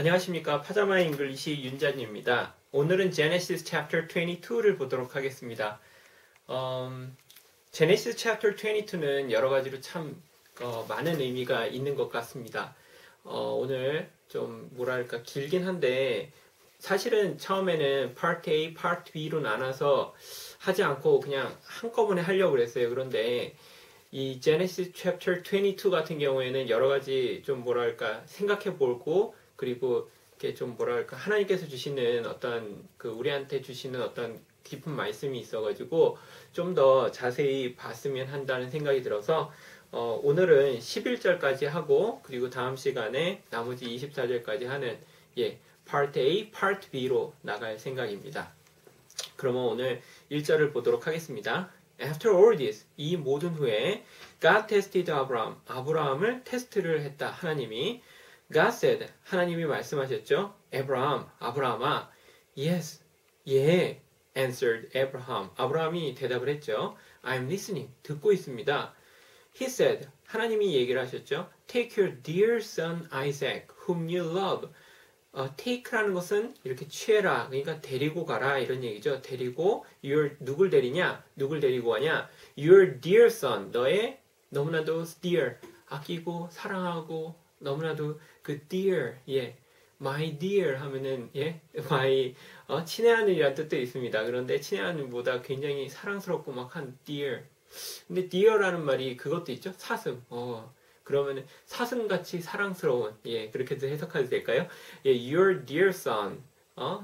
안녕하십니까. 파자마 잉글리시 윤찬입니다. 오늘은 Genesis chapter 22를 보도록 하겠습니다. Genesis chapter 22는 여러 가지로 참 많은 의미가 있는 것 같습니다. 오늘 좀 뭐랄까 길긴 한데 사실은 처음에는 Part A, Part B로 나눠서 하지 않고 그냥 한꺼번에 하려고 그랬어요. 그런데 이 Genesis chapter 22 같은 경우에는 여러 가지 좀 뭐랄까 생각해 보고 그리고 이렇게 좀 뭐랄까 하나님께서 주시는 어떤 우리한테 주시는 어떤 깊은 말씀이 있어가지고 좀 더 자세히 봤으면 한다는 생각이 들어서 오늘은 11절까지 하고 그리고 다음 시간에 나머지 24절까지 하는 Part A, Part B로 나갈 생각입니다. 그러면 오늘 1절을 보도록 하겠습니다. After all this, 이 모든 후에 God tested Abraham, 아브라함을 테스트를 했다. 하나님이 God said, 하나님이 말씀하셨죠. Abraham, 아브라함아, yes, 예, answered Abraham. 아브라함이 대답을 했죠. I'm listening, 듣고 있습니다. He said, 하나님이 얘기를 하셨죠. Take your dear son Isaac, whom you love. take라는 것은 이렇게 취해라, 그러니까 데리고 가라 이런 얘기죠. 데리고 누굴 데리냐? 누굴 데리고 가냐? Your dear son, 너의 너무나도 dear, 아끼고 사랑하고 너무나도 그 dear, my dear 하면은 my 친애하는이라는 뜻도 있습니다. 그런데 친애하는보다 굉장히 사랑스럽고 막 한 dear. 근데 dear라는 말이 그것도 있죠. 사슴. 그러면은 사슴같이 사랑스러운 그렇게도 해석해도 될까요? Your dear son,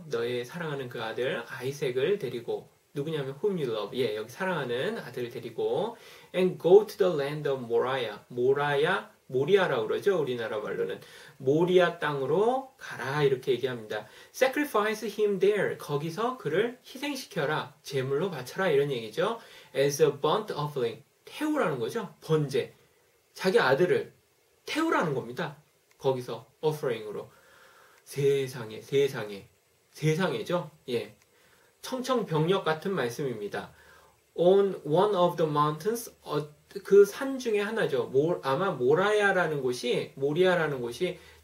너의 사랑하는 그 아들 아이색을 데리고 누구냐면 whom you love, 여기 사랑하는 아들을 데리고 and go to the land of Moriah, 모리아라고 그러죠. 우리나라 말로는 모리아 땅으로 가라 이렇게 얘기합니다. Sacrifice him there, 거기서 그를 희생시켜라, 제물로 바쳐라 이런 얘기죠. As a burnt offering, 태우라는 거죠. 번제, 자기 아들을 태우라는 겁니다. 거기서 offering으로. 세상에죠. 청청병력 같은 말씀입니다. On one of the mountains, 그 산 중에 하나죠. 아마 모리아라는 곳이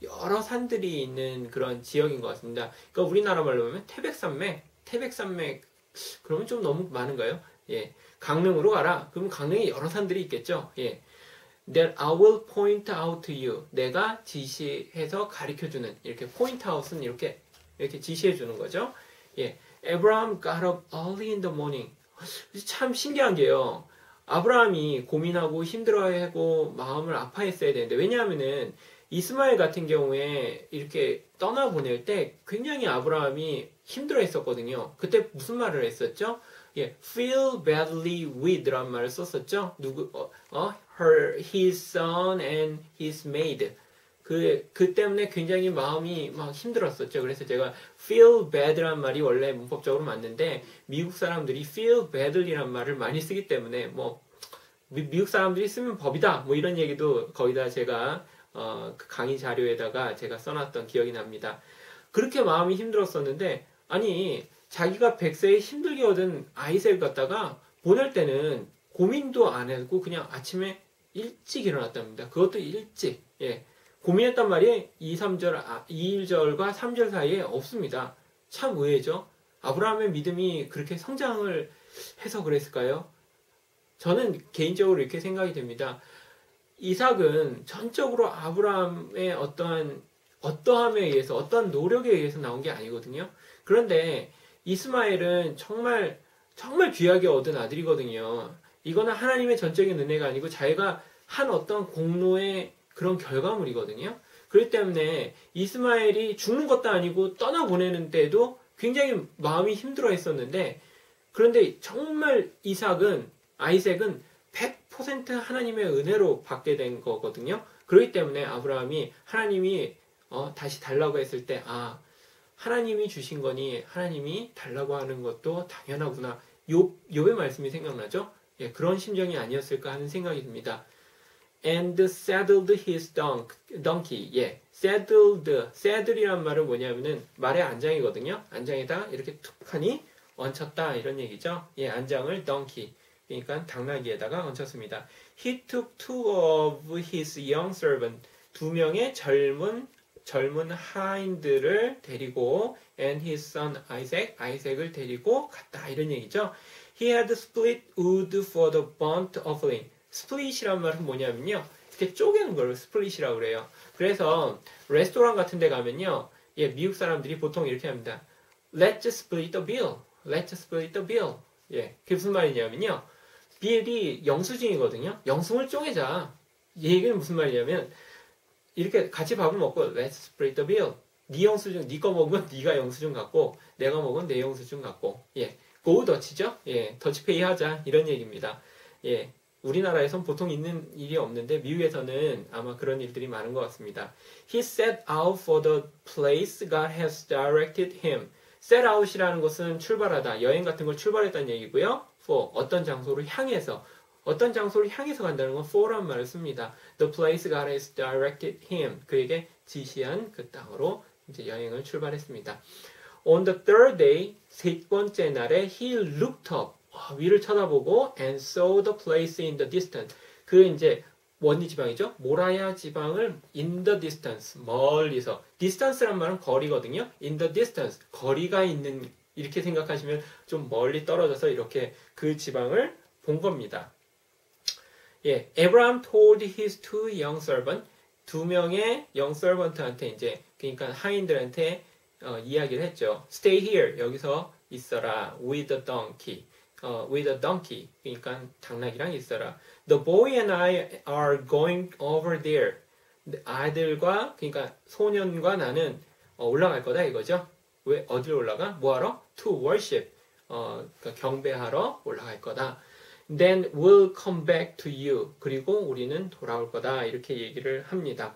여러 산들이 있는 그런 지역인 것 같습니다. 그러니까 우리나라 말로 보면 태백산맥, 그러면 좀 너무 많은가요? 강릉으로 가라. 그럼 강릉에 여러 산들이 있겠죠. That I will point out to you. 내가 지시해서 가르쳐주는, 이렇게 point out은 이렇게 지시해주는 거죠. Abraham got up early in the morning. 참 신기한 게요. 아브라함이 고민하고 힘들어하고 마음을 아파했어야 되는데, 왜냐하면은 이스마엘 같은 경우에 이렇게 떠나보낼 때 굉장히 아브라함이 힘들어했었거든요. 그때 무슨 말을 했었죠? feel badly with라는 말을 썼었죠. his son and his maid. 그 때문에 굉장히 마음이 막 힘들었었죠. 그래서 제가 feel bad라는 말이 원래 문법적으로 맞는데 미국 사람들이 feel badly라는 말을 많이 쓰기 때문에 미국 사람들이 쓰면 법이다 이런 얘기도 거기다 제가 그 강의 자료에다가 제가 써놨던 기억이 납니다. 그렇게 마음이 힘들었었는데 아니 자기가 100세에 힘들게 얻은 아이색을 갖다가 보낼 때는 고민도 안 하고 그냥 아침에 일찍 일어났답니다. 그것도 일찍. 고민했단 말이 2절과 3절 사이에 없습니다. 참 의외죠. 아브라함의 믿음이 그렇게 성장을 해서 그랬을까요? 저는 개인적으로 이렇게 생각이 됩니다. 이삭은 전적으로 아브라함의 어떠함에 의해서, 어떠한 노력에 의해서 나온 게 아니거든요. 그런데 이스마엘은 정말 귀하게 얻은 아들이거든요. 이거는 하나님의 전적인 은혜가 아니고 자기가 한 어떤 공로의 그런 결과물이거든요. 그렇기 때문에 이스마엘이 죽는 것도 아니고 떠나보내는 때도 굉장히 마음이 힘들어 했었는데, 그런데 정말 아이색은 100% 하나님의 은혜로 받게 된 거거든요. 그렇기 때문에 아브라함이 하나님이 다시 달라고 했을 때 하나님이 주신 거니 하나님이 달라고 하는 것도 당연하구나. 욥의 말씀이 생각나죠? 그런 심정이 아니었을까 하는 생각이 듭니다. And saddled his donkey. saddle이란 말은 뭐냐면은 말의 안장이거든요. 안장에다 이렇게 툭하니 얹혔다 이런 얘기죠. 안장을 donkey, 그러니까 당나귀에다가 얹혔습니다. He took two of his young servants. 2명의 젊은 젊은 하인들을 데리고 and his son Isaac, 아이색을 데리고 갔다 이런 얘기죠. He had split wood for the burnt offering. split이란 말은 뭐냐면요. 이렇게 쪼개는 걸 split이라고 그래요. 그래서 레스토랑 같은 데 가면요. 예, 미국 사람들이 보통 이렇게 합니다. Let's split the bill. Let's split the bill. 예, 그게 무슨 말이냐면요. 빌이 영수증이거든요. 영수증을 쪼개자. 이 얘기는 무슨 말이냐면 이렇게 같이 밥을 먹고 Let's split the bill. 네 영수증, 네 거 먹으면 네가 영수증 갖고 내가 먹으면 내 영수증 갖고 예, go 더치죠. 예, 더치페이 하자 이런 얘기입니다. 예, 우리나라에선 보통 있는 일이 없는데 미국에서는 아마 그런 일들이 많은 것 같습니다. He set out for the place God has directed him. set out이라는 것은 출발하다, 여행 같은 걸 출발했다는 얘기고요. for 어떤 장소를 향해서 어떤 장소를 향해서 간다는 건 for란 말을 씁니다. The place God has directed him. 그에게 지시한 그 땅으로 이제 여행을 출발했습니다. On the third day, 세 번째 날에 he looked up. 위를 쳐다보고 and saw the place in the distance. 그 이제 원리 지방이죠. 모라야 지방을 in the distance. 멀리서. distance란 말은 거리거든요. in the distance. 거리가 있는 이렇게 생각하시면 좀 멀리 떨어져서 이렇게 그 지방을 본 겁니다. 예, Abraham told his two young servants, 두 명의 young servant한테 이제 그러니까 하인들한테 이야기를 했죠. Stay here, 여기서 있어라. With a donkey, with a donkey. 그러니까 당나귀랑 있어라. The boy and I are going over there. 아들과 그러니까 소년과 나는 올라갈 거다 이거죠. 왜 어디로 올라가? 뭐하러? To worship, 그러니까 경배하러 올라갈 거다. Then we'll come back to you. 그리고 우리는 돌아올 거다. 이렇게 얘기를 합니다.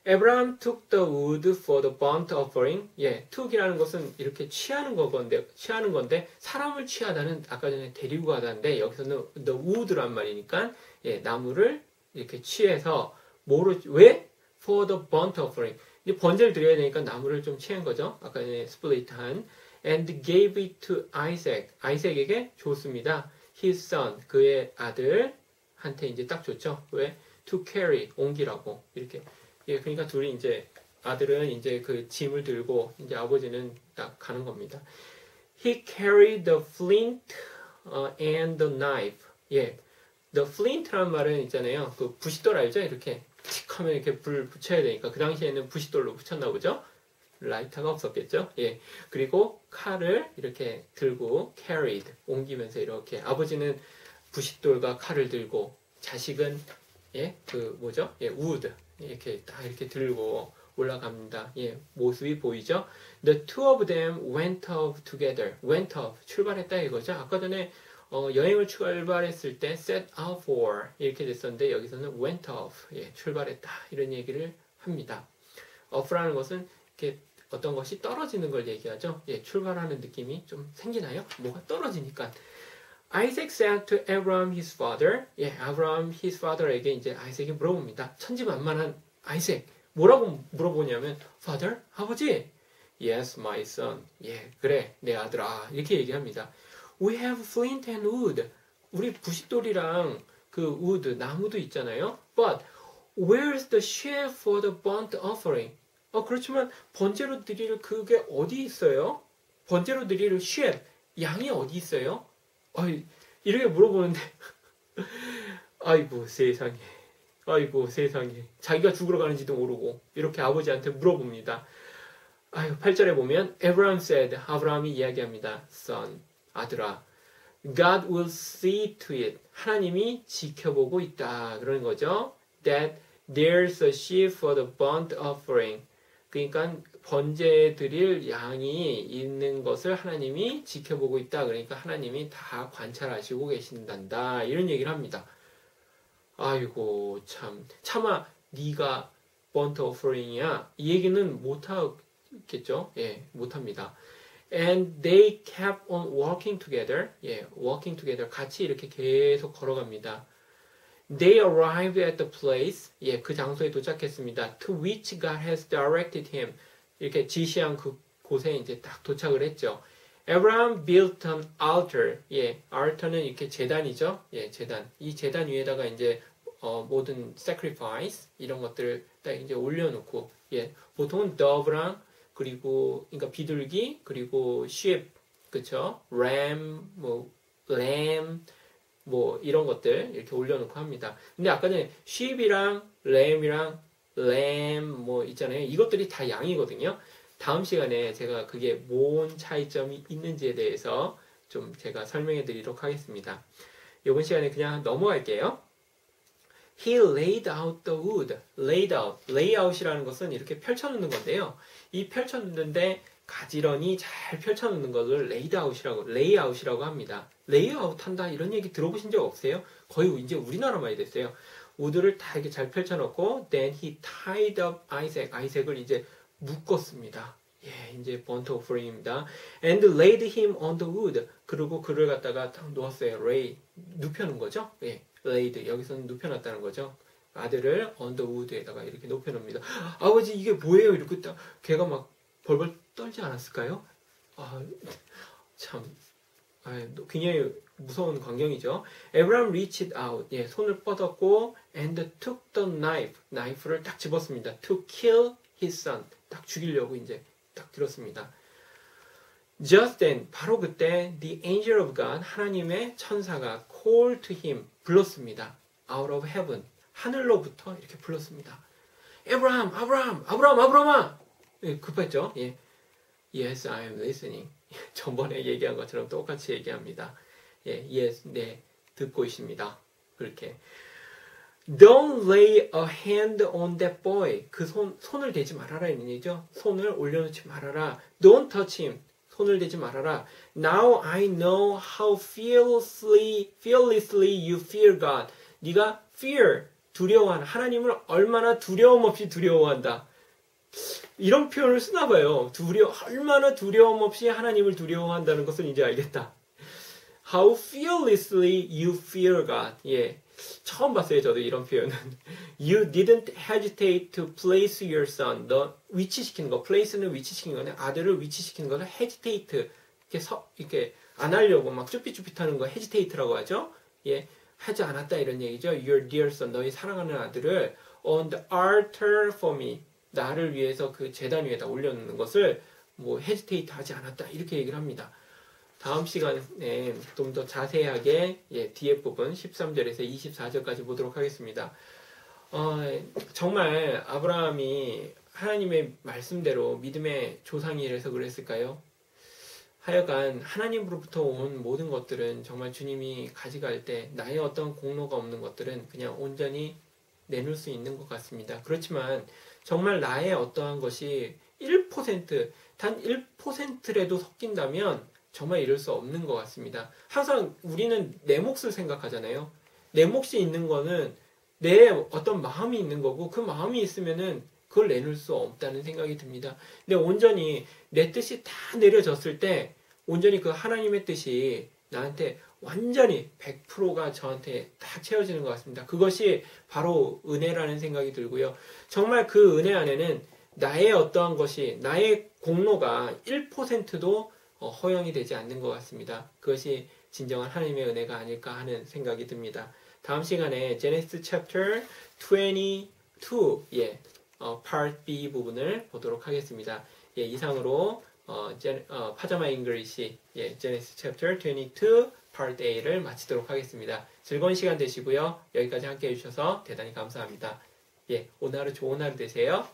Abraham took the wood for the burnt offering. 예, took이라는 것은 이렇게 취하는 건데 사람을 취하다는 아까 전에 데리고 가다인데 여기서는 the wood란 말이니까 예, 나무를 이렇게 취해서 왜? For the burnt offering. 이제 번제를 드려야 되니까 나무를 좀 취한 거죠. 아까 전에 스플릿한. And gave it to Isaac. 아이색에게 줬습니다. His son, 그의 아들한테 이제 딱 줬죠. 왜? To carry, 옮기라고. 이렇게. 예, 그러니까 둘이 이제, 아들은 이제 그 짐을 들고, 이제 아버지는 딱 가는 겁니다. He carried the flint and the knife. 예. The flint라는 말은 있잖아요. 그 부싯돌 알죠? 이렇게 틱 하면 이렇게 불 붙여야 되니까. 그 당시에는 부싯돌로 붙였나 보죠? 라이터가 없었겠죠? 예. 그리고 칼을 이렇게 들고 carried 옮기면서 이렇게 아버지는 부싯돌과 칼을 들고 자식은 예, 그 뭐죠? 예, wood 이렇게 딱 이렇게 들고 올라갑니다. 예, 모습이 보이죠? The two of them went off together. went off 출발했다 이거죠? 아까 전에 여행을 출발했을 때 set out for 이렇게 됐었는데 여기서는 went off 예, 출발했다 이런 얘기를 합니다. off라는 것은 이렇게 어떤 것이 떨어지는 걸 얘기하죠. 예, 출발하는 느낌이 좀 생기나요? 뭐가 떨어지니까. Isaac said to Abraham his father. 예, Abraham his father에게 이제 아이색이 물어봅니다. 천지만만한 아이색. 뭐라고 물어보냐면 Father? 아버지? Yes, my son. 예, 그래, 내 아들아. 이렇게 얘기합니다. We have flint and wood. 우리 부싯돌이랑 그 wood, 나무도 있잖아요. But where's the sheaf for the burnt offering? 그렇지만 번제로 드릴 그게 어디 있어요? 번제로 드릴 sheaf, 양이 어디 있어요? 이렇게 물어보는데 아이고 세상에 자기가 죽으러 가는지도 모르고 이렇게 아버지한테 물어봅니다. 8절에 보면 Abraham said, 아브라함이 이야기합니다. Son, 아들아, God will see to it. 하나님이 지켜보고 있다. 그러는 거죠. That there's a sheaf for the burnt offering. 그러니까 번제 드릴 양이 있는 것을 하나님이 지켜보고 있다. 그러니까 하나님이 다 관찰하시고 계신단다. 이런 얘기를 합니다. 아이고 차마 네가 번트 오퍼링이야. 이 얘기는 못하겠죠. 예, 못합니다. And they kept on walking together. 예, walking together. 같이 이렇게 계속 걸어갑니다. They arrived at the place. 예, 그 장소에 도착했습니다. To which God has directed him. 이렇게 지시한 그 곳에 이제 딱 도착을 했죠. Abraham built an altar. 예, altar는 이렇게 제단이죠. 예, 제단. 이 제단 위에다가 이제 모든 sacrifice 이런 것들을 딱 이제 올려놓고 예, 보통은 dove랑 그리고 그러니까 비둘기 그리고 sheep 그쵸? ram 뭐 lamb 뭐 이런 것들 이렇게 올려놓고 합니다. 근데 아까 전에 sheep이랑 lamb이랑 lamb 뭐 있잖아요. 이것들이 다 양이거든요. 다음 시간에 제가 그게 뭔 차이점이 있는지에 대해서 좀 제가 설명해 드리도록 하겠습니다. 이번 시간에 그냥 넘어갈게요. He laid out the wood. laid out. layout이라는 것은 이렇게 펼쳐놓는 건데요. 이 펼쳐놓는데 가지런히 잘 펼쳐놓는 것을 layout이라고 합니다. layout 한다 이런 얘기 들어보신 적 없어요? 거의 이제 우리나라 말이 됐어요. 우드를 다 이렇게 잘 펼쳐놓고 then he tied up Isaac. 아이색을 이제 묶었습니다. 예, 이제 burnt offering입니다. and laid him on the wood. 그리고 그를 갖다가 딱 놓았어요. lay. 눕혀놓은 거죠? 예, laid. 여기서는 눕혀놨다는 거죠. 아들을 on the wood에다가 이렇게 눕혀놓습니다. 아버지 이게 뭐예요? 이렇게 딱 걔가 막 벌벌 떨지 않았을까요? 아, 참. 굉장히 무서운 광경이죠. Abraham reached out. 예, 손을 뻗었고 and took the knife. 나이프를 딱 집었습니다. To kill his son. 딱 죽이려고 이제 딱 들었습니다. Just then, 바로 그때 the angel of God, 하나님의 천사가 called to him, 불렀습니다. Out of heaven, 하늘로부터 이렇게 불렀습니다. 아브라함아! 예, 급했죠? 예. Yes, I am listening. 전번에 얘기한 것처럼 똑같이 얘기합니다. 예, yes, 네, 듣고 있습니다. 그렇게. Don't lay a hand on that boy. 그 손을 대지 말아라 이런 얘기죠. 손을 올려놓지 말아라. Don't touch him. 손을 대지 말아라. Now I know how fearlessly you fear God. 네가 fear, 두려워한 하나님을 얼마나 두려움 없이 두려워한다. 이런 표현을 쓰나 봐요. 얼마나 두려움 없이 하나님을 두려워한다는 것을 이제 알겠다. How fearlessly you fear God. 예. 처음 봤어요, 저도 이런 표현은. You didn't hesitate to place your son. 너 위치시키는 거, place는 위치시키는 거네. 아들을 위치시키는 거는 hesitate. 이렇게 안 하려고 막 쭈삣쭈삣하는 거 hesitate라고 하죠. 예, 하지 않았다 이런 얘기죠. Your dear son, 너희 사랑하는 아들을 on the altar for me. 나를 위해서 그 제단 위에다 올려놓는 것을 뭐 hesitate 하지 않았다 이렇게 얘기를 합니다. 다음 시간에 좀 더 자세하게 예, 뒤에 부분 13절에서 24절까지 보도록 하겠습니다. 정말 아브라함이 하나님의 말씀대로 믿음의 조상이라서 그랬을까요? 하여간 하나님으로부터 온 모든 것들은 정말 주님이 가져갈 때 나의 어떤 공로가 없는 것들은 그냥 온전히 내놓을 수 있는 것 같습니다. 그렇지만 정말 나의 어떠한 것이 1%, 단 1%라도 섞인다면 정말 이럴 수 없는 것 같습니다. 항상 우리는 내 몫을 생각하잖아요. 내 몫이 있는 거는 내 어떤 마음이 있는 거고 그 마음이 있으면은 그걸 내놓을 수 없다는 생각이 듭니다. 근데 온전히 내 뜻이 다 내려졌을 때 온전히 그 하나님의 뜻이 나한테 완전히 100%가 저한테 다 채워지는 것 같습니다. 그것이 바로 은혜라는 생각이 들고요. 정말 그 은혜 안에는 나의 어떠한 것이 나의 공로가 1%도 허용이 되지 않는 것 같습니다. 그것이 진정한 하나님의 은혜가 아닐까 하는 생각이 듭니다. 다음 시간에 Genesis chapter 22, 예, part B 부분을 보도록 하겠습니다. 예, 이상으로 파자마 잉글리시 예, Genesis chapter 22, part A를 마치도록 하겠습니다. 즐거운 시간 되시고요. 여기까지 함께 해주셔서 대단히 감사합니다. 예, 오늘 하루 좋은 하루 되세요.